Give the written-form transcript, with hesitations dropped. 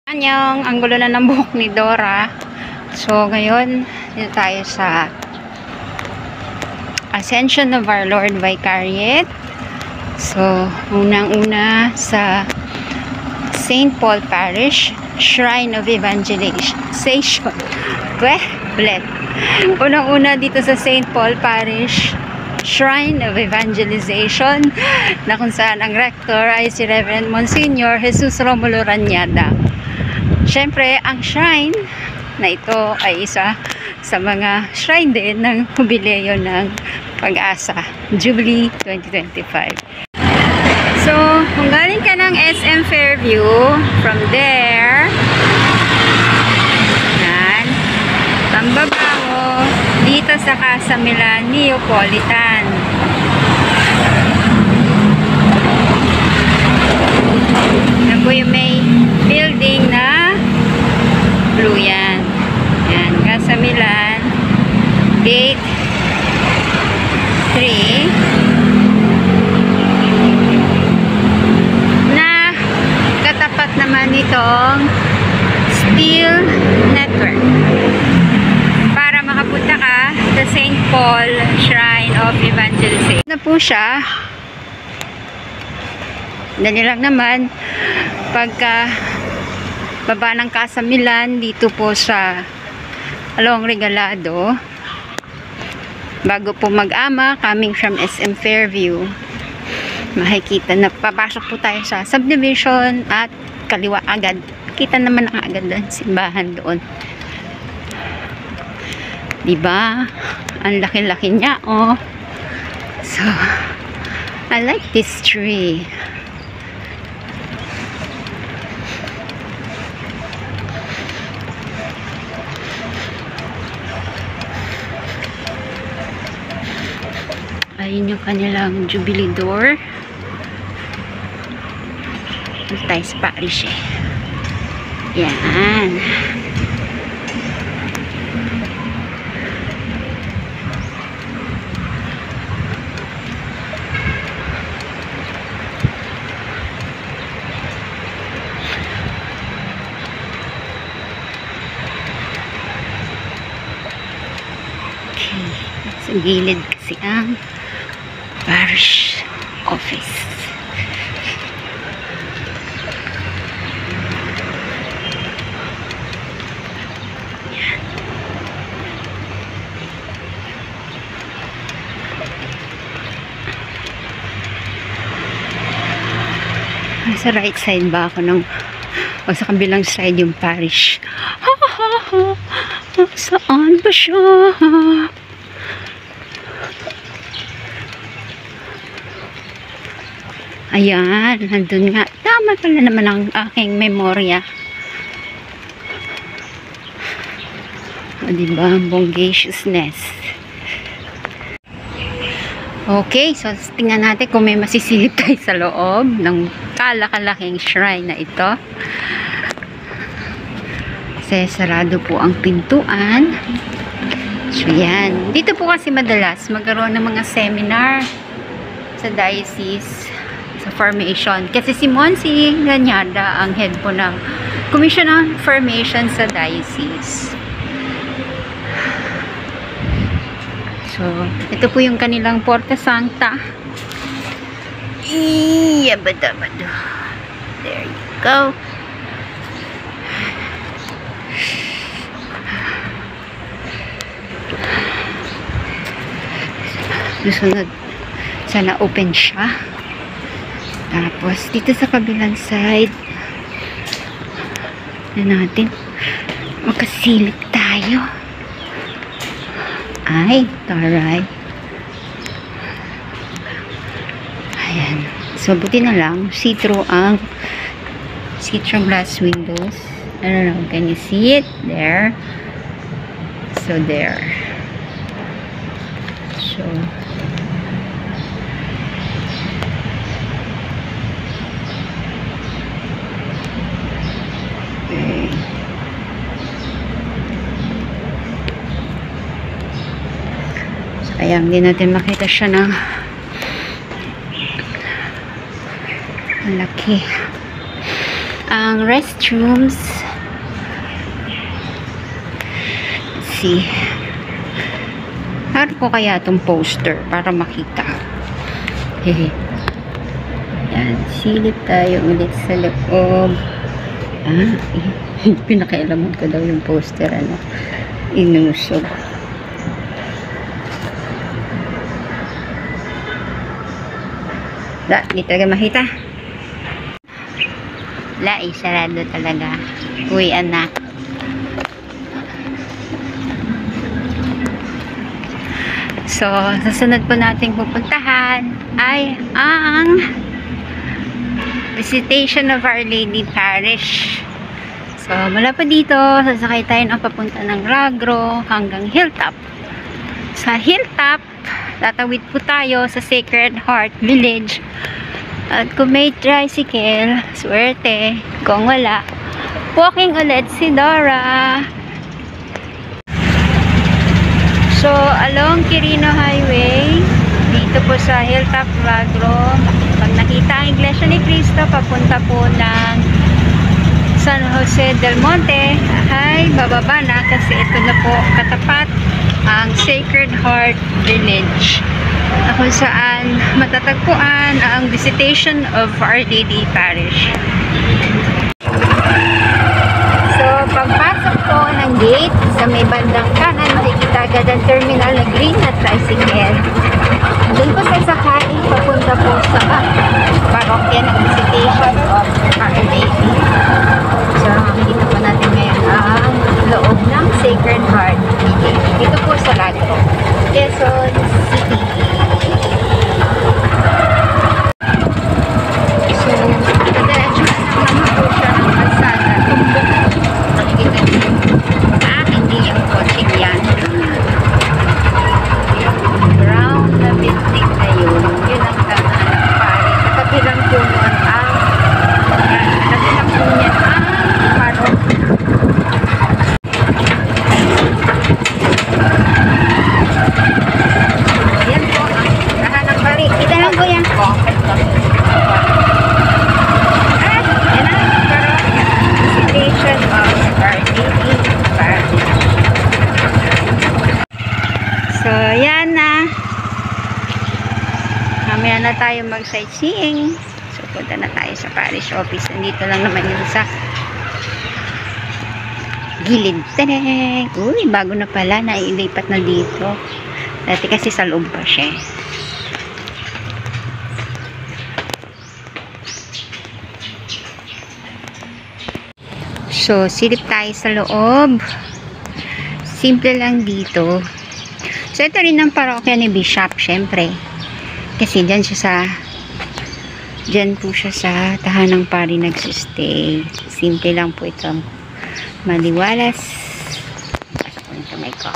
Anyong, ang gulo na ng buhok ni Dora. So, ngayon, dito tayo sa Ascension of Our Lord Vicariate. So, unang-una sa St. Paul Parish, Shrine of Evangelization. Unang-una dito sa St. Paul Parish, Shrine of Evangelization, na kung saan ang rector ay si Reverend Monsignor Jesus Romulo Ranyada. Siyempre, ang shrine na ito ay isa sa mga shrine din ng Jubileo ng Pag-asa, Jubilee 2025. So, kung galing ka ng SM Fairview, from there, yan, pambaba mo dito sa Casa Milan Neapolitan. Yan po yung may building na blue yan. Yan, Casa Milan, gate 3. Na katapat naman itong steel network para makapunta ka sa St. Paul Shrine of Evangelization. Na po siya. Dali lang naman pagka baba ng Casa Milan dito po sa Along Regalado, bago po mag-ama coming from SM Fairview, makikita na papasok po tayo sa subdivision at kaliwa agad. Kita naman ang agad ang simbahan doon. Diba? Ang laki-laki niya, oh. So, I like this tree. Ayun yung kanilang Jubilee door. Tayo sa parish eh. Yan. Okay. Sa gilid kasi ang parish office. Yan. Sa right side ba ako ng o sa kabilang side yung parish? Saan ba siya? Ayan, nandun nga. Tama pala naman ang aking memorya. O, diba? Bongaciousness. Okay, so tingnan natin kung may masisilip tayo sa loob ng kalakalaking shrine na ito. Kasi sarado po ang pintuan. So, yan. Dito po kasi madalas magkaroon ng mga seminar sa diocese, sa formation. Kasi si Monsi Ranyada ang head po ng Commission on Formation sa diocese. So, ito po yung kanilang Porta Santa. Iyabada-bada. There you go. Susunod, sana open siya. Tapos, dito sa kabilang side na natin makasilip tayo. Ay, taray. Ayan. So, buti na lang, see-through glass windows. I don't know, can you see it? There. So, there. So, kaya hindi natin makita siya ng malaki. ang restrooms. Let's see. Harap ko kaya itong poster para makita. Hehe. Yan. Silip tayo ulit sa loob. Pinakailaman ko daw yung poster. Inusog. Hindi talaga makita. Sarado talaga. Uy, anak. So, susunod po nating pupuntahan ay ang Visitation of Our Lady Parish. So, mula po dito, sasakay tayo ng papunta ng Ragro hanggang Hilltop. Sa Hilltop, tatawid po tayo sa Sacred Heart Village. At kung may tricycle, swerte. Kung wala, walking ulit si Dora. So, along Quirino Highway, dito po sa Hilltop, Ragro, pag nakita ang Iglesia ni Cristo, papunta po ng San Jose del Monte, ay bababa na kasi ito na po katapat ang Sacred Heart Village, na kung saan matatagpuan ang Visitation of Our Lady Parish. So, pagpasok po ng gate, sa may bandang kanan, makikita agad ang terminal na green na tricycle. Doon po sasakay, papunta po sa parokya ng Visitation of Our Lady. So, makikita po natin ngayon ang loob ng Sacred Heart Village. Dito po sa Ragro, Quezon City. So, kadiretso naman po siya ng kalsada. Tumbok. Nakikita niyo. Hindi yung coaching yan. Brown na building na yun. Yun ang tahanan ng pari. Katabi lang po nun ang katabi lang po niyan ang parok. Yan po ang tahanan ng pari. Kita lang po yan. At yan ang parok. Visitation of Our Lady Parish. So, yan na. Mamaya na tayo mag-sightseeing. So, punta na tayo sa parish office. Nandito lang naman yun sa gilid. Tadeng! Uy, bago na pala. Nailipat na dito. Dati kasi sa loob pa siya. So, silip tayo sa loob. Simple lang dito. So, ito rin ang parokya ni Bishop, syempre. Kasi dyan po siya sa tahanang pari nagsistay. Simple lang po ito. Maliwalas. Pasok ko yung kamay ko.